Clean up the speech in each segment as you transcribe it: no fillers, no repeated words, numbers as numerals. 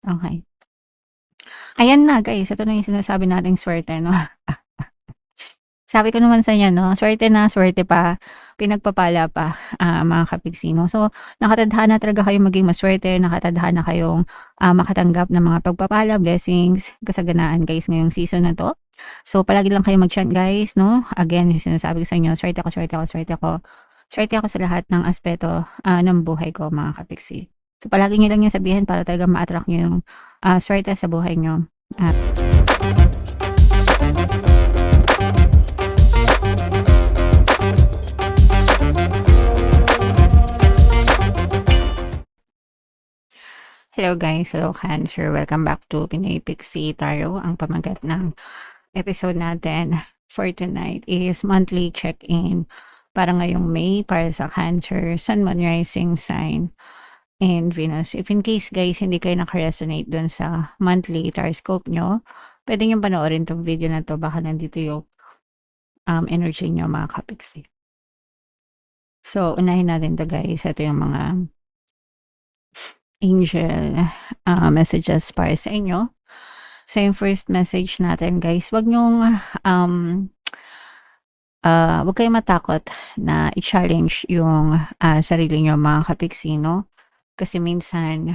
Okey. Ayan na guys, ito na yung sinasabi nating swerte 'no. Sabi ko naman sa inyo 'no, swerte na swerte pa, pinagpapala pa, mga kapigsino. So, nakatadhana talaga kayong maging maswerte, nakatadhana kayong, makatanggap ng mga pagpapala, blessings, kasaganaan guys ngayong season na 'to. So, palagi lang kayong mag-chant guys 'no. Again, yung sinasabi ko sa inyo, swerte ako, swerte ako, swerte ako. Swerte ako sa lahat ng aspeto, ng buhay ko mga kapigsi. So, palagi niyo lang yung sabihin para talagang ma-attract niyo yung, swerte sa buhay niyo. At hello guys, hello Cancer. Welcome back to Pinoy Pixie Tarot. Ang pamagat ng episode natin for tonight is monthly check-in para ngayong May para sa Cancer, Sun, Moon, Rising sign, and Venus. If in case guys, hindi kayo nakaresonate dun sa monthly horoscope nyo, pwede nyo panoorin tong video na to. Baka nandito yung energy nyo mga kapixie. So, unahin natin to guys. Ito yung mga angel messages para sa inyo. So, yung first message natin guys, wag kayong matakot na i-challenge yung sarili nyo mga kapiksino. Kasi minsan,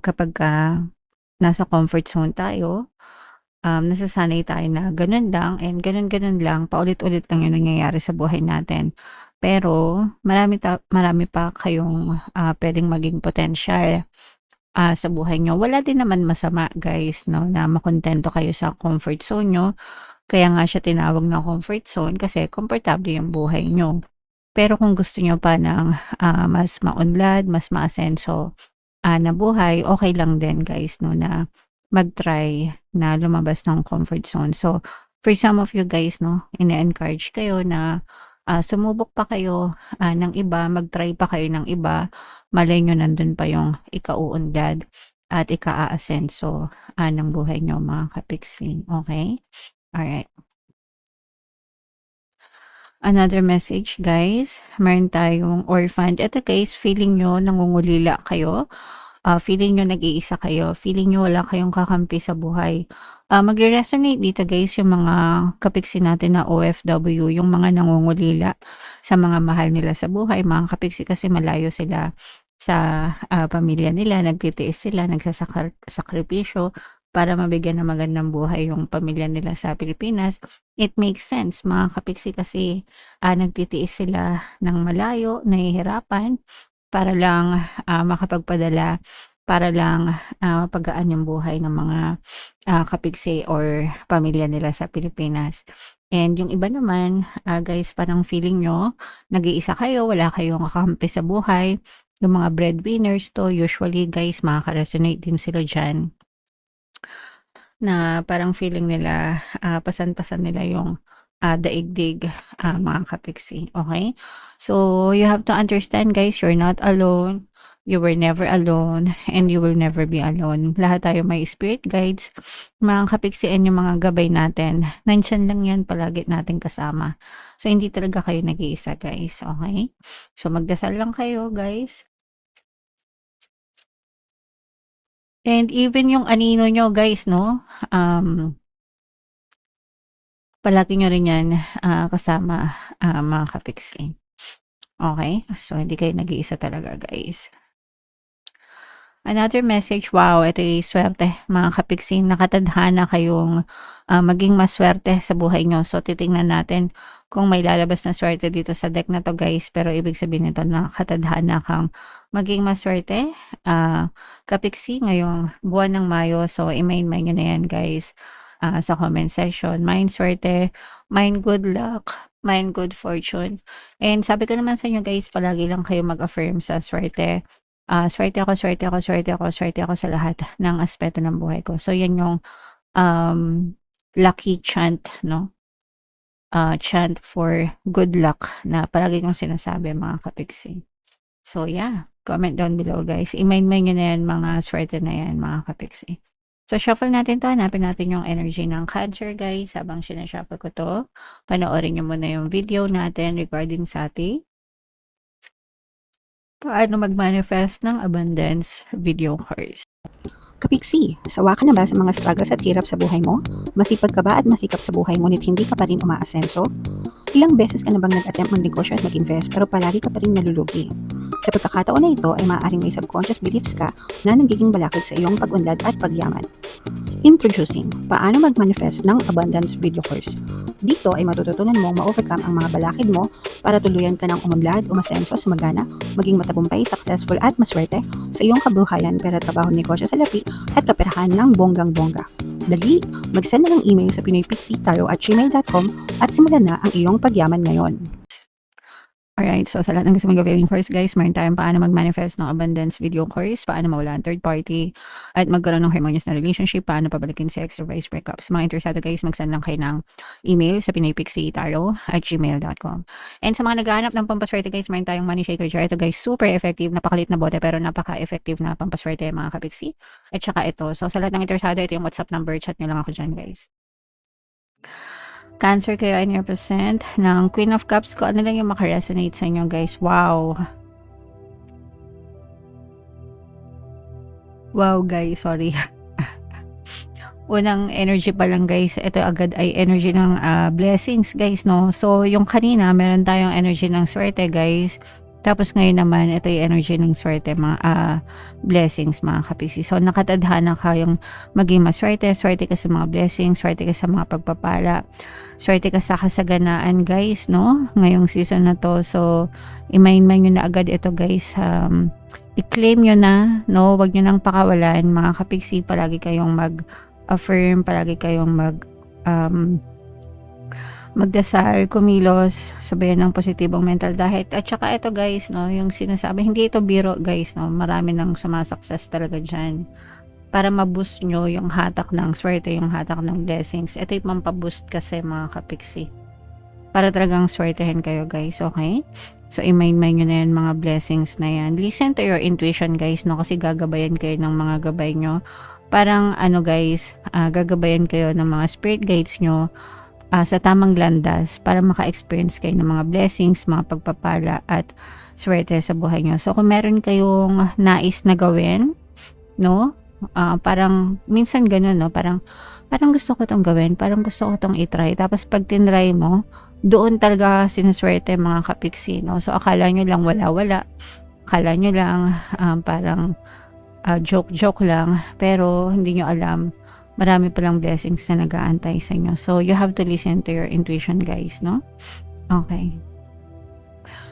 kapag nasa comfort zone tayo, nasasanay tayo na ganun lang and ganun-ganun lang, paulit-ulit lang yung nangyayari sa buhay natin. Pero marami pa kayong pwedeng maging potential sa buhay nyo. Wala din naman masama guys 'no, na makontento kayo sa comfort zone nyo. Kaya nga siya tinawag na comfort zone kasi komportable yung buhay nyo. Pero kung gusto nyo pa ng, mas maunlad, mas maasenso, na buhay, okay lang din guys 'no, na mag-try na lumabas ng comfort zone. So, for some of you guys 'no, ine-encourage kayo na, sumubok pa kayo, ng iba, mag-try pa kayo ng iba. Malay niyo nandun pa yung ikauunlad at ika-aasenso, ng buhay niyo mga kapiksi, okey? Alright. Another message guys, meron tayong orphan. Ito guys, feeling niyo nangungulila kayo, feeling niyo nag-iisa kayo, feeling niyo wala kayong kakampi sa buhay. Magre-resonate dito guys yung mga kapiksi natin na OFW, yung mga nangungulila sa mga mahal nila sa buhay, mga kapiksi kasi malayo sila sa, pamilya nila, nagtitiis sila, nagsasakripisyo para mabigyan ng magandang buhay yung pamilya nila sa Pilipinas. It makes sense mga kapiksi kasi, nagtitiis sila ng malayo, nahihirapan para lang, makapagpadala, para lang, mapagaan yung buhay ng mga, kapiksi or pamilya nila sa Pilipinas. And yung iba naman, guys parang feeling niyo nag-iisa kayo, wala kayong kakampi sa buhay. Yung mga breadwinners 'to usually guys makaka-resonate din sila diyan. Na parang feeling nila, pasan-pasan nila yung, daigdig, mga kapiksi, okay? So, you have to understand guys, you're not alone, you were never alone, and you will never be alone. Lahat tayo may spirit guides, mga kapiksi, and yung mga gabay natin, nandiyan lang yan, palagi natin kasama. So, hindi talaga kayo nag-iisa guys, okay? So, magdasal lang kayo guys. And even yung anino nyo guys 'no, palagi nyo rin 'yan, kasama, mga kapiksi. Okay. So hindi kayo nag-iisa talaga guys. Another message, wow, ito yung swerte mga kapiksi, nakatadhana kayong, maging maswerte sa buhay niyo. So titingnan natin kung may lalabas na swerte dito sa deck na 'to guys, pero ibig sabihin nito nakatadhana kang maging maswerte, kapiksi ngayong buwan ng Mayo. So i-main-main niyo na 'yan guys, sa comment section. Mine swerte, mine good luck, mine good fortune. And sabi ko naman sa inyo guys, palagi lang kayo mag-affirm sa swerte. Swerte ako, swerte ako, swerte ako, swerte ako sa lahat ng aspeto ng buhay ko. So, yan yung lucky chant, no? Chant for good luck na palagi kong sinasabi mga kapiksi. So, yeah. Comment down below, guys. I-main-main nyo na yan, mga swerte na yan, mga kapiksi. So, shuffle natin to. Hanapin natin yung energy ng Cancer, guys. Habang sinashuffle ko to, panoorin nyo muna yung video natin regarding sa ating paano mag-manifest ng abundance video cards. Kapiksi, sawa ka na ba sa mga struggles at hirap sa buhay mo? Masipag ka ba at masikap sa buhay ngunit hindi ka pa rin umaasenso? Ilang beses ka na bang nag-attempt magnegosyo at mag-invest pero palagi ka pa rin nalulugi? Sa pagkakataon na ito ay maaaring may subconscious beliefs ka na nagiging balakid sa iyong pag-unlad at pagyaman. Introducing, paano mag-manifest ng abundance video course. Dito ay matututunan mong ma-overcome ang mga balakid mo para tuluyan ka ng umunlad, umasenso, sumagana, maging matagumpay, successful at maswerte sa iyong kabuhayan, pera, trabaho, negosyo, salapi at kaperahan ng bonggang-bongga. Dali, mag-send na ng email sa pinoypixie@gmail.com at simulan na ang iyong pagyaman ngayon. Alright, so sa lahat ng gusto mag-availing course guys, meron tayong paano mag-manifest ng abundance video course, paano mawala ang third party, at magkaroon ng harmonious na relationship, paano pabalikin si ex or vice breakups. Mga interesado guys, mag-send lang kayo ng email sa pinoypixie@gmail.com. And sa mga naghahanap ng pampaswerte guys, meron tayong money shaker jar. Ito guys, super effective, napakalit na bote pero napaka-effective na pampaswerte mga kapixie. At saka ito, so sa lahat ng interesado, ito yung WhatsApp number, chat nyo lang ako dyan guys. Cancer kayo in your present ng Queen of Cups ko. Ano lang yung makaresonate sa inyo guys? Wow. Wow guys, sorry. Unang energy pa lang guys, ito agad ay energy ng blessings guys, no? So yung kanina, meron tayong energy ng swerte guys. Tapos ngayon naman, ito yung energy ng swerte, mga blessings mga kapisi. So nakatadhana ka yung maging maswerte, swerte ka sa mga blessings, swerte ka sa mga pagpapala, swerte ka sa kasaganaan guys, no? Ngayong season na to. So i-mind nyo na agad ito guys. I-claim nyo na, no? Huwag nyo nang pakawalan mga kapiksi. Palagi kayong mag-affirm, palagi kayong magdasal, kumilos, sabayan ng positibong mental diet. At saka ito guys, no, yung sinasabi, hindi ito biro guys, no, marami nang sumasukses talaga dyan. Para ma-boost nyo yung hatak ng swerte, yung hatak ng blessings. Ito yung mampaboost kasi mga kapiksi. Para talagang swertehin kayo guys, okay? So, i-mind nyo na yan mga blessings na yan. Listen to your intuition guys, no, kasi gagabayan kayo ng mga gabay nyo. Parang ano guys, gagabayan kayo ng mga spirit guides nyo sa tamang landas para maka-experience kayo ng mga blessings, mga pagpapala at swerte sa buhay nyo. So kung meron kayong nais na gawin, no? Parang minsan ganun, no? Parang gusto ko itong gawin, parang gusto ko itong itry. Tapos pag tinry mo, doon talaga sinuswerte mga kapiksi, no? So akala nyo lang wala-wala. Akala nyo lang parang joke-joke lang. Pero hindi nyo alam, marami palang blessings na nag-aantay sa inyo. So, you have to listen to your intuition, guys, no? Okay.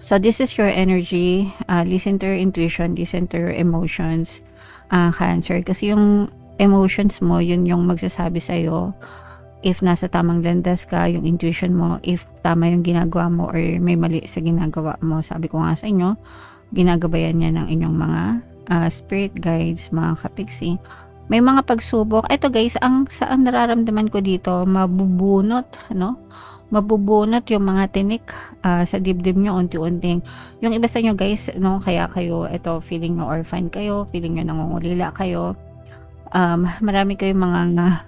So, this is your energy. Listen to your intuition. Listen to your emotions. Cancer. Kasi yung emotions mo, yun yung magsasabi sa'yo if nasa tamang landas ka, yung intuition mo, if tama yung ginagawa mo or may mali sa ginagawa mo. Sabi ko nga sa inyo, ginagabayan niya ng inyong mga spirit guides, mga kapiksi. May mga pagsubok. Ito guys, ang nararamdaman ko dito, mabubunot, no? Mabubunot yung mga tinik sa dibdib nyo unti-unting. Yung iba sa inyo guys, no, kaya kayo, ito, feeling nyo orphan kayo, feeling nyo nangungulila kayo. Marami kayong mga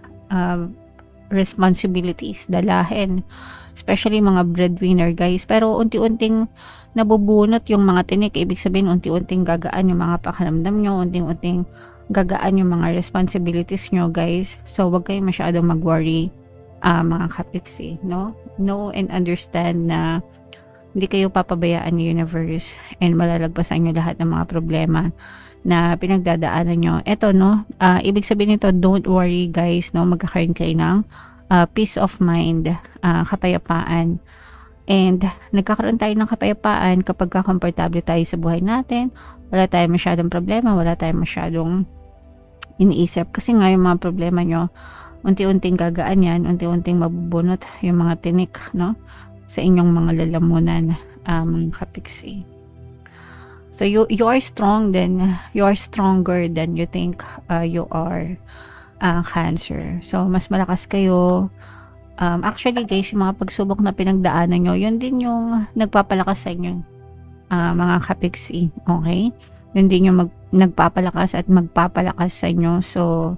responsibilities, dalahin. Especially mga breadwinner guys. Pero unti-unting nabubunot yung mga tinik. Ibig sabihin, unti-unting gagaan yung mga pakiramdam nyo, unti-unting gagaan yung mga responsibilities nyo guys. So wag kayong masyadong mag-worry mga kapiksi, no? Know and understand na hindi kayo papabayaan ng universe and malalagpasan nyo lahat ng mga problema na pinagdadaanan nyo. Eto, no? Ibig sabihin nito, don't worry guys, no? Magkakaroon kayo ng peace of mind, kapayapaan. And nagkakaroon tayo ng kapayapaan kapag komportable tayo sa buhay natin. Wala tayong masyadong problema, wala tayong masyadong iniisip. Kasi nga yung mga problema nyo, unti-unting gagaan yan, unti-unting mabubunot yung mga tinik, no? Sa inyong mga lalamunan, mga kapiksi. So you are strong, then you are stronger than you think you are, Cancer. So mas malakas kayo. Actually guys, yung mga pagsubok na pinagdaanan nyo, yun din yung nagpapalakas sa inyo, mga kapiksi, okay? Yun din yung nagpapalakas at magpapalakas sa inyo. So,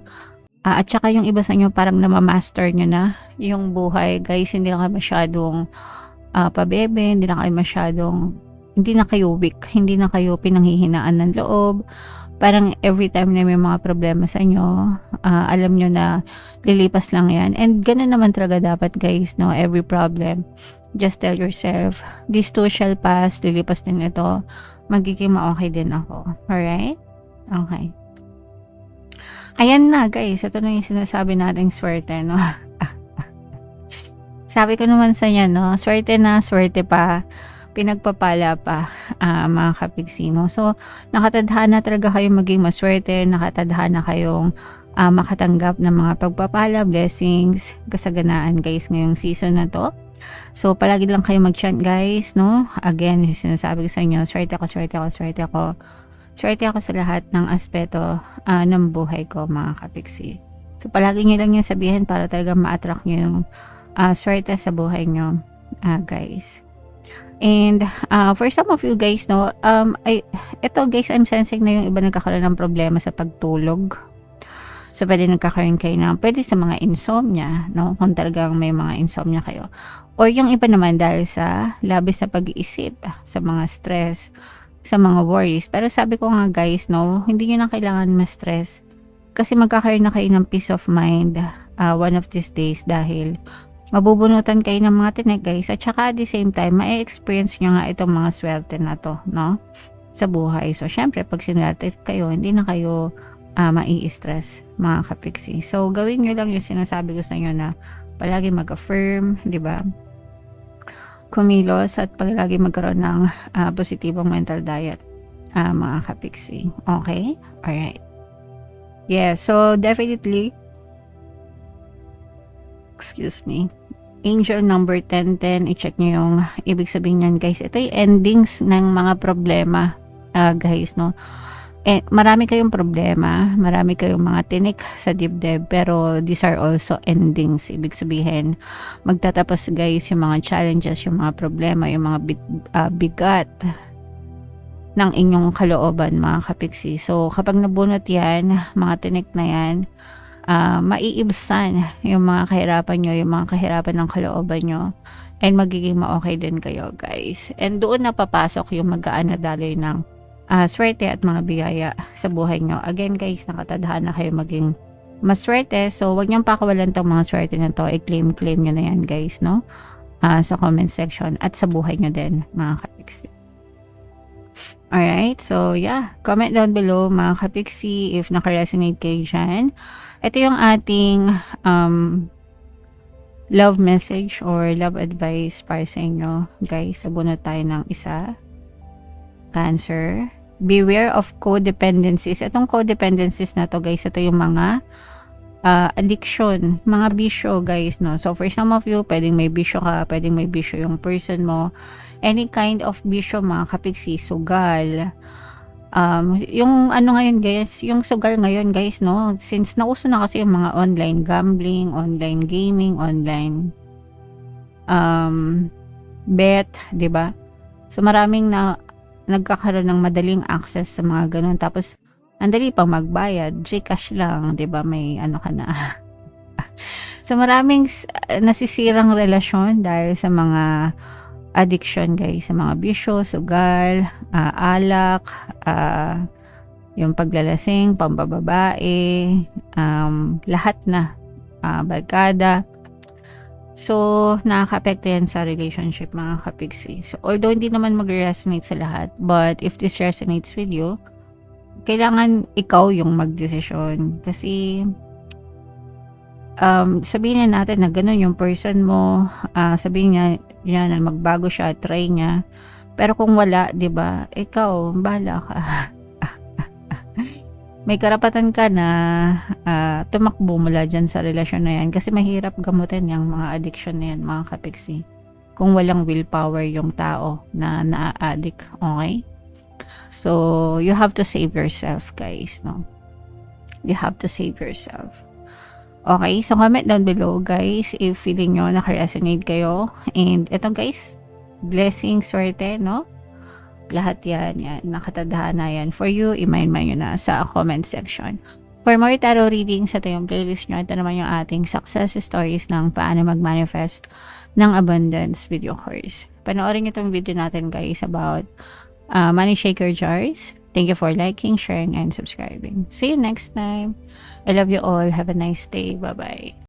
at saka yung iba sa inyo parang namamaster nyo na yung buhay. Guys, hindi na kayo masyadong pabebe, hindi na kayo weak, hindi na kayo pinanghihinaan ng loob. parang every time na may mga problema sa inyo, alam nyo na lilipas lang yan. And ganun naman talaga dapat guys, no? Every problem, just tell yourself, this too shall pass, lilipas din ito, magiging ma-okay din ako. Alright? Okay. Ayan na guys, ito na yung sinasabi nating swerte, no? Sabi ko naman sa inyo, no? Swerte na, swerte pa, pinagpapala pa, mga kapigsino. So, nakatadhana talaga kayong maging maswerte, nakatadhana kayong makatanggap ng mga pagpapala, blessings, kasaganaan guys ngayong season na to. So, palagi lang kayo mag-chant guys, no? Again, yung sinasabi ko sa inyo, swerte ako, swerte ako, swerte ako. Swerte ako sa lahat ng aspeto ng buhay ko, mga kapigsi. So, palagi nyo lang yung sabihin para talaga ma-attract nyo yung swerte sa buhay nyo, guys. And for some of you guys, no, ito guys, I'm sensing na yung iba nagkakaroon ng problema sa pagtulog. So, pwede nagkakaroon kayo ng, pwede sa mga insomnia, no, kung talagang may mga insomnia kayo. Or yung iba naman dahil sa labis na pag-iisip, sa mga stress, sa mga worries. Pero sabi ko nga guys, no, hindi nyo na kailangan ma-stress. Kasi magkakaroon na kayo ng peace of mind one of these days dahil mabubunutan kayo ng mga tinik guys, at saka at the same time ma-experience nyo nga itong mga swerte na to, no, sa buhay. So syempre pag sinwerte kayo, hindi na kayo mai-stress, mga kapigsi. So gawin nyo lang yung sinasabi ko sa inyo na palagi mag-affirm, di ba, kumilos at palagi magkaroon ng positibong mental diet, mga kapigsi. Okay? Alright. Yeah, so definitely, excuse me, angel number 1010, i-check nyo yung ibig sabihin niyan guys. Ito yung endings ng mga problema, guys, no. Marami kayong problema, marami kayong mga tinik sa dibdib, pero these are also endings. Ibig sabihin, magtatapos guys yung mga challenges, yung mga problema, yung mga bigat ng inyong kalooban, mga kapigsi. So kapag nabunot yan, mga tinik na yan, maiibsan yung mga kahirapan nyo, yung mga kahirapan ng kalooban nyo, and magiging ma-okay din kayo guys. And doon na papasok yung magaan na daloy ng swerte at mga biyaya sa buhay nyo. Again guys, nakatadhana kayo maging maswerte, so wag niyong pakawalan tong mga swerte na to, i-claim nyo na yan guys, no, sa comment section at sa buhay nyo din, mga kapigsi. Alright, so yeah, comment down below mga kapigsi if naka-resonate kayo dyan. Ito yung ating love message or love advice para sa inyo guys. Sabunod tayo ng isa. Cancer, beware of codependencies. Itong codependencies na to guys, ito yung mga addiction, mga bisyo guys, no. So for some of you, pwedeng may bisyo ka, pwedeng may bisyo yung person mo, any kind of bisyo, mga kapigsi, sugal, yung ano ngayon guys, yung sugal ngayon guys, no, since nauso na kasi yung mga online gambling, online gaming, online bet, 'di ba? So maraming nagkakaroon ng madaling access sa mga ganun, tapos andali pang magbayad, Gcash lang, 'di ba, may ano ka na. So maraming nasisirang relasyon dahil sa mga addiction guys, sa mga bisyo, sugal, alak, yung paglalasing, pambababae, lahat na, barkada. So nakaka-apekto yan sa relationship, mga kapigsi. So although hindi naman mag-resonate sa lahat, but if this resonates with you, kailangan ikaw yung magdesisyon. Kasi sabihin na natin na ganun yung person mo, sabihin niya na magbago siya, try niya, pero kung wala, 'di ba, ikaw bahala ka. May karapatan ka na tumakbo mula dyan sa relasyon na yan, kasi mahirap gamutin yung mga addiction na yan, mga kapigsi, kung walang willpower yung tao na na-addict. Okay, so you have to save yourself guys, no, you have to save yourself. Okay, so comment down below guys if feeling nyo naka-resonate kayo. And eto guys, blessing, swerte, no? Lahat yan, nakatadhana yan for you. I-mind nyo na sa comment section. For more tarot readings, ito yung playlist nyo. Ito naman yung ating success stories ng paano mag-manifest ng abundance video course. Panoorin nyo itong video natin guys about money shaker jars, Thank you for liking, sharing, and subscribing. See you next time. I love you all. Have a nice day. Bye-bye.